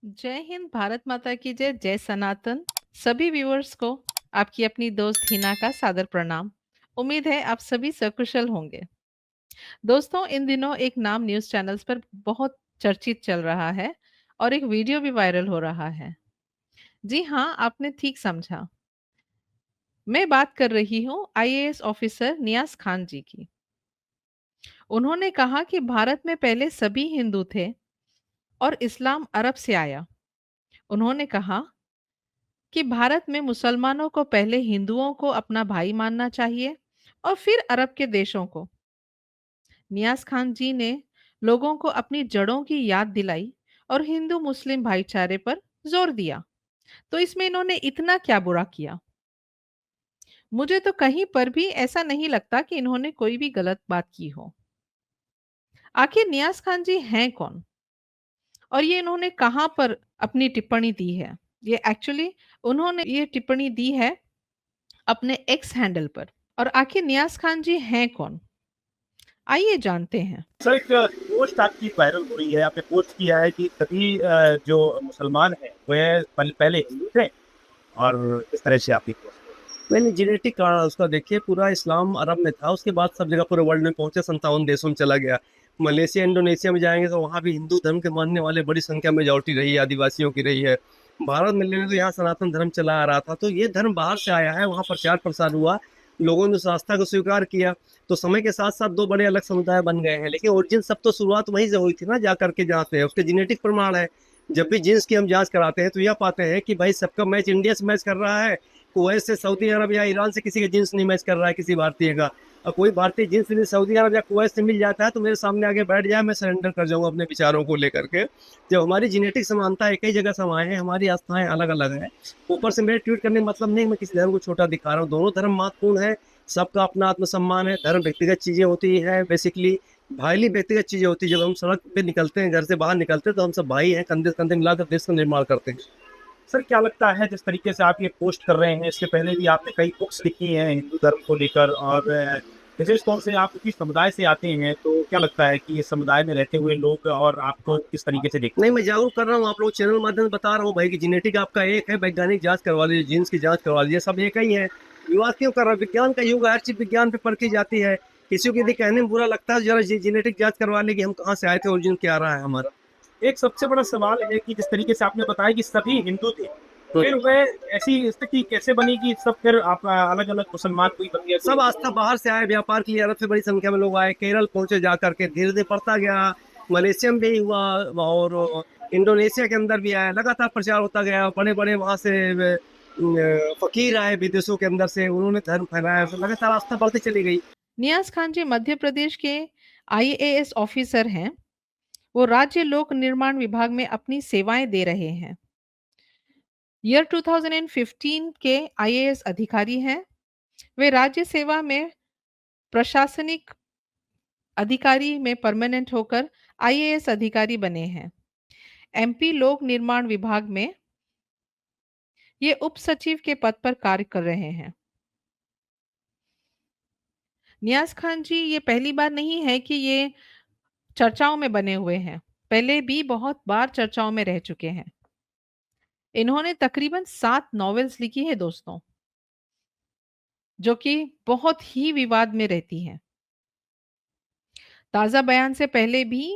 जय हिंद, भारत माता की जय, जय सनातन। सभी व्यूअर्स को आपकी अपनी दोस्त हिना का सादर प्रणाम। उम्मीद है आप सभी सकुशल होंगे। दोस्तों, इन दिनों एक नाम न्यूज़ चैनल्स पर बहुत चर्चित चल रहा है और एक वीडियो भी वायरल हो रहा है। जी हाँ, आपने ठीक समझा। मैं बात कर रही हूँ आईएएस ऑफिसर नियाज खान जी की। उन्होंने कहा कि भारत में पहले सभी हिंदू थे और इस्लाम अरब से आया। उन्होंने कहा कि भारत में मुसलमानों को पहले हिंदुओं को अपना भाई मानना चाहिए और फिर अरब के देशों को। नियाज खान जी ने लोगों को अपनी जड़ों की याद दिलाई और हिंदू मुस्लिम भाईचारे पर जोर दिया। तो इसमें इन्होंने इतना क्या बुरा किया? मुझे तो कहीं पर भी ऐसा नहीं लगता कि इन्होंने कोई भी गलत बात की हो। आखिर नियाज खान जी हैं कौन और ये इन्होंने कहाँ पर अपनी टिप्पणी दी है? ये एक्चुअली उन्होंने ये टिप्पणी दी है अपने एक्स हैंडल पर। और आखिर नियाज खान जी हैं कौन? आइए जानते हैं। सर, एक पोस्ट आपकी वायरल हो रही है। आपने पोस्ट किया है कि सभी जो मुसलमान हैं वह पहले हिंदू थे, और इस तरह से आपकी पोस्ट। मैंने जेनेटिक कारण उसका देखिए, पूरा इस्लाम अरब में था, उसके बाद सब जगह पूरे वर्ल्ड में पहुंचे, 57 देशों में चला गया। मलेशिया इंडोनेशिया में जाएंगे तो वहाँ भी हिंदू धर्म के मानने वाले बड़ी संख्या में मेजॉरिटी रही है, आदिवासियों की रही है। भारत में लेने तो यहाँ सनातन धर्म चला आ रहा था, तो ये धर्म बाहर से आया है, वहाँ प्रचार प्रसार हुआ, लोगों ने उस आस्था को स्वीकार किया। तो समय के साथ साथ दो बड़े अलग समुदाय बन गए हैं, लेकिन ओरिजिन सब तो शुरुआत वहीं से हुई थी ना, जा करके जहाँ से उसके जेनेटिक प्रमाण है। जब भी जीन्स की हम जांच कराते हैं तो यह पाते हैं कि भाई सबका मैच इंडिया से मैच कर रहा है, कुवैत से, सऊदी अरब या ईरान से किसी का जीन्स नहीं मैच कर रहा है किसी भारतीय का। और कोई भारतीय जीन्स भी सऊदी अरब या कुवैत से मिल जाता है तो मेरे सामने आगे बैठ जाए, मैं सरेंडर कर जाऊंगा अपने विचारों को लेकर के। जब हमारी जेनेटिक समानता एक ही जगह समाये हैं, हमारी आस्थाएं अलग अलग हैं। ऊपर से मेरे ट्वीट करने का मतलब नहीं मैं किसी धर्म को छोटा दिखा रहा हूँ, दोनों धर्म महत्वपूर्ण है। सबका अपना आत्मसम्मान है। धर्म व्यक्तिगत चीजें होती है बेसिकली, भाईली व्यक्तिगत चीजें होती है। जब हम सड़क पे निकलते हैं, घर से बाहर निकलते हैं, तो हम सब भाई हैं, कंधे से कंधे मिलाकर देश का निर्माण करते हैं। सर, क्या लगता है जिस तरीके से आप ये पोस्ट कर रहे हैं, इसके पहले भी आपने कई बुक्स लिखी हैं हिंदू धर्म को लेकर, और विशेष तौर से आप किस समुदाय से आते हैं, तो क्या लगता है कि इस समुदाय में रहते हुए लोग और आपको किस तरीके से देखते नहीं, हैं? मैं जागरूक कर रहा हूँ, आप लोग चैनल माध्यम से बता रहा हूँ भाई कि जेनेटिक आपका एक है, वैज्ञानिक जांच करवा लीजिए, जीन्स की जांच करवा लीजिए, सब एक ही है। विवाद क्यों कर रहा है? विज्ञान का युग है, हर चीज विज्ञान पे परखी जाती है। किसी को यदि कहने में बुरा लगता है, जरा जेनेटिक जांच करवा ले कि हम कहाँ से आए थे, ओरिजिन क्या रहा है हमारा। एक सबसे बड़ा सवाल है कि जिस तरीके से आपने बताया कि सभी हिंदू थे, तो फिर वह ऐसी स्थिति कैसे बनी कि सब फिर आप अलग अलग मुसलमान कोई बन गया, कोई सब आस्था बाहर से आए, व्यापार के लिए अरब से बड़ी संख्या में लोग आए, केरल पहुंचे, जा करके धीरे धीरे बढ़ता गया। मलेशिया में भी हुआ, और इंडोनेशिया के अंदर भी आया, लगातार प्रचार होता गया। बड़े बड़े वहां से फकीर आए विदेशों के अंदर से, उन्होंने धर्म फैलाया, तो लगातार आस्था बढ़ती चली गई। नियाज खान जी मध्य प्रदेश के आईएएस ऑफिसर हैं। वो राज्य लोक निर्माण विभाग में अपनी सेवाएं दे रहे हैं। ईयर 2015 के आईएएस अधिकारी हैं। वे राज्य सेवा में प्रशासनिक अधिकारी में परमानेंट होकर आईएएस अधिकारी बने हैं। एमपी लोक निर्माण विभाग में ये उप सचिव के पद पर कार्य कर रहे हैं। नियाज खान जी ये पहली बार नहीं है कि ये चर्चाओं में बने हुए हैं। पहले भी बहुत बार चर्चाओं में रह चुके हैं। इन्होंने तकरीबन 7 नॉवेल्स लिखी है दोस्तों, जो कि बहुत ही विवाद में रहती हैं। ताजा बयान से पहले भी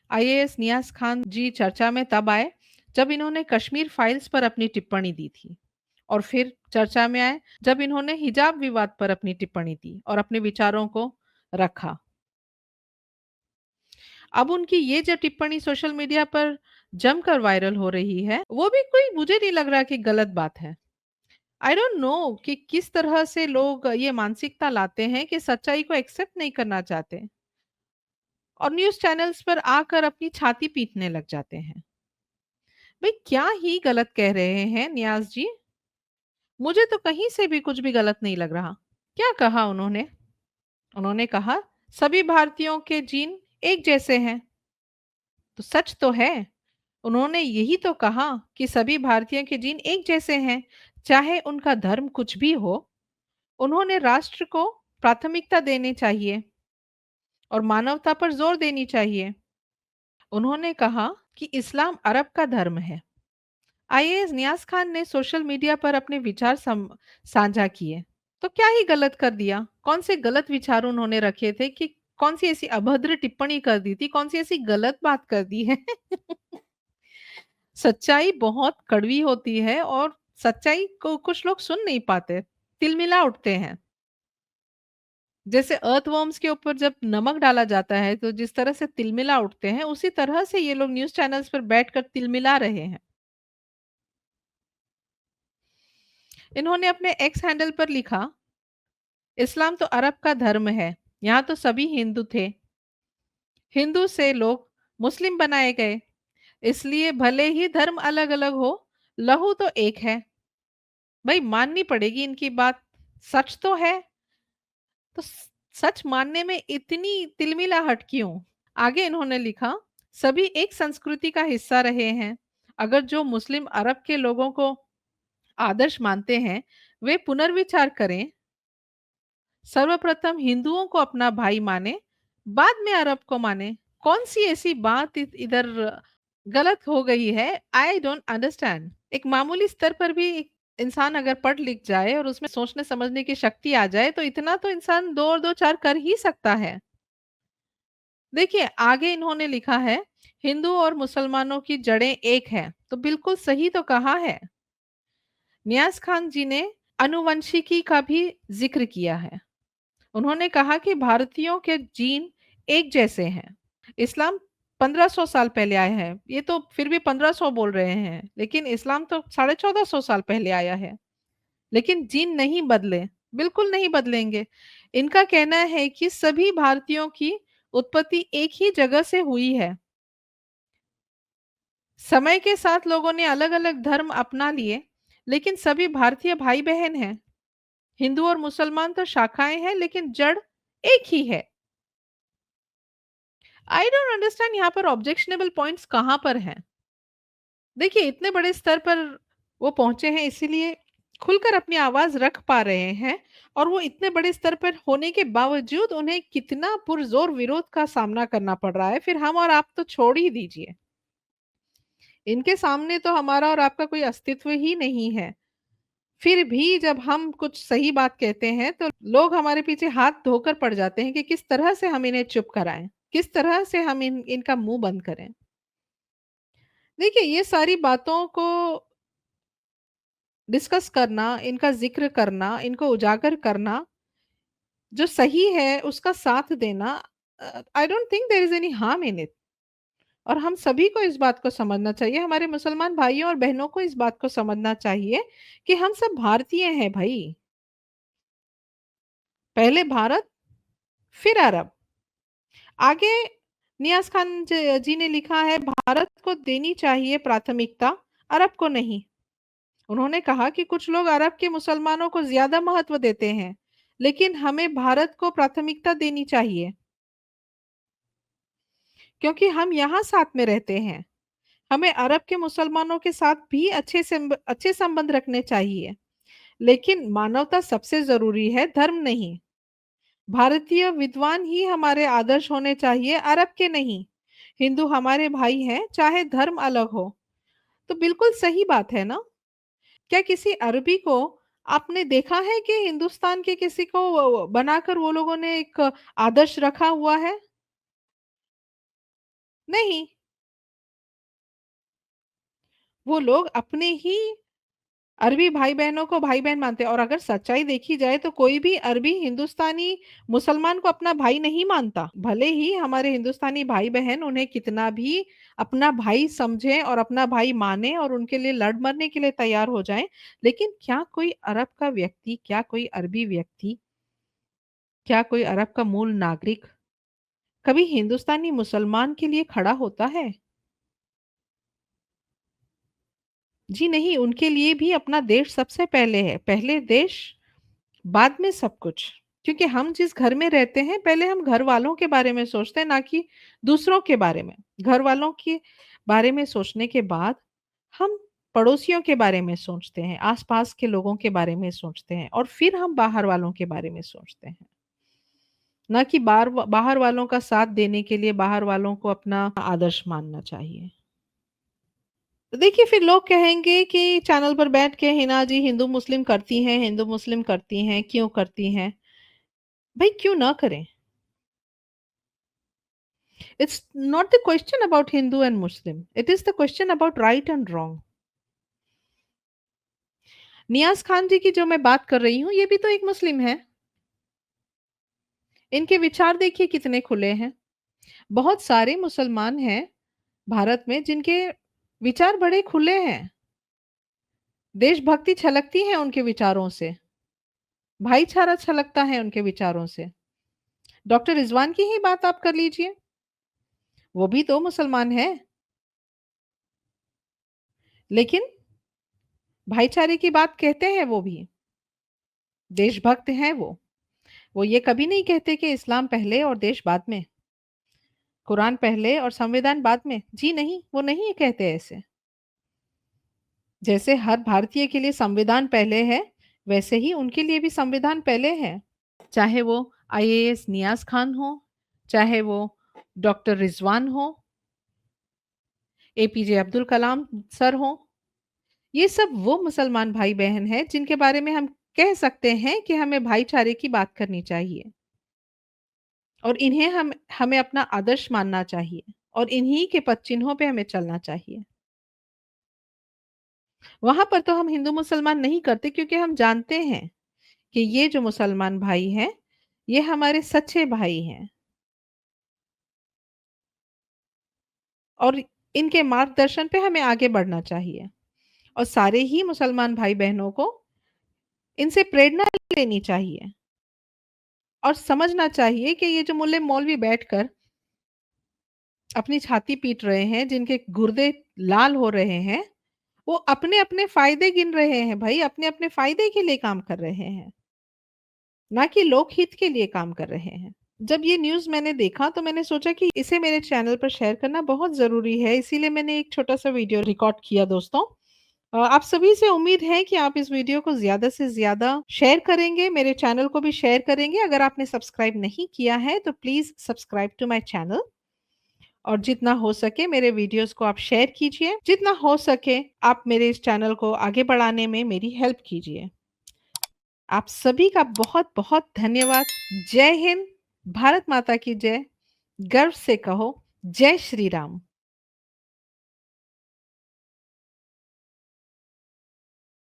आईएएस नियाज खान जी चर्चा में तब आए जब इन्होंने कश्मीर फाइल्स पर अपनी टिप्पणी दी थी, और फिर चर्चा में आए जब इन्होंने हिजाब विवाद पर अपनी टिप्पणी दी और अपने विचारों को रखा। अब उनकी ये जो टिप्पणी सोशल मीडिया पर जमकर वायरल हो रही है, वो भी कोई मुझे नहीं लग रहा कि गलत बात है। आई डोंट नो कि किस तरह से लोग ये मानसिकता लाते हैं कि सच्चाई को एक्सेप्ट नहीं करना चाहते और न्यूज़ चैनल्स पर आकर अपनी छाती पीटने लग जाते हैं। भाई, क्या ही गलत कह रहे हैं नियाज़ जी? मुझे तो कहीं से भी कुछ भी गलत नहीं लग रहा। क्या कहा उन्होंने? उन्होंने कहा सभी भारतीयों के जीन एक जैसे हैं। तो सच तो है। उन्होंने यही तो कहा कि सभी भारतीयों के जीन एक जैसे हैं, चाहे उनका धर्म कुछ भी हो। उन्होंने राष्ट्र को प्राथमिकता देनी चाहिए और मानवता पर जोर देनी चाहिए। उन्होंने कहा कि इस्लाम अरब का धर्म है। आईएएस नियाज खान ने सोशल मीडिया पर अपने विचार साझा किए, तो क्या ही गलत कर दिया? कौन से गलत विचार उन्होंने रखे थे कि कौन सी ऐसी अभद्र टिप्पणी कर दी थी, कौन सी ऐसी गलत बात कर दी है? सच्चाई बहुत कड़वी होती है और सच्चाई को कुछ लोग सुन नहीं पाते, तिलमिला उठते हैं। जैसे अर्थवर्म्स के ऊपर जब नमक डाला जाता है तो जिस तरह से तिलमिला उठते हैं, उसी तरह से ये लोग न्यूज़ चैनल्स पर बैठकर तिलमिला रहे हैं। इन्होंने अपने एक्स हैंडल पर लिखा, इस्लाम तो अरब का धर्म है, यहाँ तो सभी हिंदू थे। हिंदू से लोग मुस्लिम बनाए गए, इसलिए भले ही धर्म अलग-अलग हो, लहू तो एक है। भाई माननी पड़ेगी इनकी बात, सच तो है, तो सच मानने में इतनी तिलमिलाहट क्यों? आगे इन्होंने लिखा, सभी एक संस्कृति का हिस्सा रहे हैं। अगर जो मुस्लिम अरब के लोगों को आदर्श मानते हैं, वे पुनर्विचार करें। सर्वप्रथम हिंदुओं को अपना भाई माने, बाद में अरब को माने। कौन सी ऐसी बात इधर गलत हो गई है? I don't understand. एक मामूली स्तर पर भी एक इंसान अगर पढ़ लिख जाए और उसमें सोचने समझने की शक्ति आ जाए, तो इतना तो इंसान दो और दो चार कर ही सकता है। देखिए आगे इन्होंने लिखा है, हिंदू और मुसलमानों की जड़ें एक हैं, तो बिल्कुल सही तो कहा है। नियाज खान जी ने आनुवंशिकी का भी जिक्र किया है। उन्होंने कहा कि भारतीयों के जीन एक जैसे हैं। इस्लाम 1500 साल पहले आया है। ये तो फिर भी 1500 बोल रहे हैं, लेकिन इस्लाम तो 1450 साल पहले आया है। लेकिन जीन नहीं बदले, बिल्कुल नहीं बदलेंगे। इनका कहना है कि सभी भारतीयों की उत्पत्ति एक ही जगह से हुई है। समय के साथ लोगों ने अलग-अलग धर्म अपना लिए, लेकिन सभी भारतीय भाई-बहन हैं। हिंदू और मुसलमान तो शाखाएं हैं, लेकिन जड़ एक ही है। आई डोंट अंडरस्टैंड यहाँ पर ऑब्जेक्शनेबल पॉइंट्स कहाँ पर हैं? देखिए इतने बड़े स्तर पर वो पहुंचे हैं इसीलिए खुलकर अपनी आवाज रख पा रहे हैं और वो इतने बड़े स्तर पर होने के बावजूद उन्हें कितना पुरजोर विरोध का सामना करना पड़ रहा है, फिर हम और आप तो छोड़ ही दीजिए। इनके सामने तो हमारा और आपका कोई अस्तित्व ही नहीं है। फिर भी जब हम कुछ सही बात कहते हैं तो लोग हमारे पीछे हाथ धोकर पड़ जाते हैं कि किस तरह से हम इन्हें चुप कराएं, किस तरह से हम इनका मुंह बंद करें। देखिए ये सारी बातों को डिस्कस करना, इनका ज़िक्र करना, इनको उजागर करना, जो सही है उसका साथ देना, I don't think there is any harm in it. और हम सभी को इस बात को समझना चाहिए, हमारे मुसलमान भाइयों और बहनों को इस बात को समझना चाहिए कि हम सब भारतीय हैं भई। पहले भारत, फिर अरब। आगे नियाज़ खान जी ने लिखा है, भारत को देनी चाहिए प्राथमिकता, अरब को नहीं। उन्होंने कहा कि कुछ लोग अरब के मुसलमानों को ज्यादा महत्व देते हैं, लेकिन हमें भारत को प्राथमिकता देनी चाहिए क्योंकि हम यहाँ साथ में रहते हैं। हमें अरब के मुसलमानों के साथ भी अच्छे संबंध रखने चाहिए, लेकिन मानवता सबसे जरूरी है, धर्म नहीं। भारतीय विद्वान ही हमारे आदर्श होने चाहिए, अरब के नहीं। हिंदू हमारे भाई हैं, चाहे धर्म अलग हो। तो बिल्कुल सही बात है ना? क्या किसी अरबी को आपने देखा है कि हिंदुस्तान के किसी को बनाकर वो लोगों ने एक आदर्श रखा हुआ है? नहीं। वो लोग अपने ही अरबी भाई बहनों को भाई बहन मानते हैं और अगर सच्चाई देखी जाए तो कोई भी अरबी हिंदुस्तानी मुसलमान को अपना भाई नहीं मानता। भले ही हमारे हिंदुस्तानी भाई बहन उन्हें कितना भी अपना भाई समझे और अपना भाई माने और उनके लिए लड़ मरने के लिए तैयार हो जाएं, लेकिन क्या कोई अरब का व्यक्ति, क्या कोई अरबी व्यक्ति, क्या कोई अरब का मूल नागरिक कभी हिंदुस्तानी मुसलमान के लिए खड़ा होता है? जी नहीं, उनके लिए भी अपना देश सबसे पहले है। पहले देश, बाद में सब कुछ। क्योंकि हम जिस घर में रहते हैं, पहले हम घर वालों के बारे में सोचते हैं, ना कि दूसरों के बारे में। घर वालों के बारे में सोचने के बाद हम पड़ोसियों के बारे में सोचते हैं, आस-पास के लोगों के बारे में सोचते हैं और फिर हम बाहर वालों के बारे में सोचते हैं। ना कि बाहर वालों का साथ देने के लिए बाहर वालों को अपना आदर्श मानना चाहिए। तो देखिए फिर लोग कहेंगे कि चैनल पर बैठ के हिना जी हिंदू मुस्लिम करती हैं, हिंदू मुस्लिम करती हैं, क्यों करती हैं? भाई क्यों ना करें? It's not the question about Hindu and Muslim. It is the question about right and wrong. नियाज़ खान जी की जो मैं बात कर रही हूँ, ये भी तो एक मुस्लिम है। इनके विचार देखिए कितने खुले हैं। बहुत सारे मुसलमान हैं भारत में जिनके विचार बड़े खुले हैं। देशभक्ति छलकती है उनके विचारों से, भाईचारा छलकता है उनके विचारों से। डॉक्टर रिज़वान की ही बात आप कर लीजिए, वो भी तो मुसलमान हैं, लेकिन भाईचारे की बात कहते हैं वो भी, देशभक्त हैं वो। वो ये कभी नहीं कहते कि इस्लाम पहले और देश बाद में, कुरान पहले और संविधान बाद में। जी नहीं, वो नहीं कहते ऐसे। जैसे हर भारतीय के लिए संविधान पहले है, वैसे ही उनके लिए भी संविधान पहले है। चाहे वो आईएएस नियाज़ खान हो, चाहे वो डॉक्टर रिज़वान हो, एपीजे अब्दुल कलाम सर हो, ये सब वो मुसलमान भाई-बहन हैं जिनके बारे में हम कह सकते हैं कि हमें भाईचारे की बात करनी चाहिए और इन्हें हमें अपना आदर्श मानना चाहिए और इन्हीं के पद चिन्हों पे हमें चलना चाहिए। वहाँ पर तो हम हिंदू-मुसलमान नहीं करते क्योंकि हम जानते हैं कि ये जो मुसलमान भाई हैं, ये हमारे सच्चे भाई हैं और इनके मार्गदर्शन पे हमें आगे बढ़ना चाहिए और सारे ही मुसलमान भाई-बहनों को इनसे प्रेरणा लेनी चाहिए और समझना चाहिए कि ये जो मुल्ले-मौलवी बैठकर अपनी छाती पीट रहे हैं, जिनके गुर्दे लाल हो रहे हैं, वो अपने-अपने फ़ायदे गिन रहे हैं भई, अपने-अपने फ़ायदे के लिए काम कर रहे हैं, ना कि लोकहित के लिए काम कर रहे हैं। जब ये न्यूज़ मैंने देखा तो मैंने सोचा कि इसे मेरे चैनल पर शेयर करना बहुत ज़रूरी है, इसीलिए मैंने एक छोटा-सा वीडियो रिकॉर्ड किया दोस्तों। आप सभी से उम्मीद है कि आप इस वीडियो को ज़्यादा से ज़्यादा शेयर करेंगे, मेरे चैनल को भी शेयर करेंगे। अगर आपने सब्सक्राइब नहीं किया है तो please subscribe to my channel और जितना हो सके मेरे वीडियोज़ को आप शेयर कीजिए। जितना हो सके आप मेरे इस चैनल को आगे बढ़ाने में मेरी हेल्प कीजिए। आप सभी का बहुत-बहुत धन्यवाद। जय हिंद, भारत माता की जय। गर्व से कहो, जय श्री राम।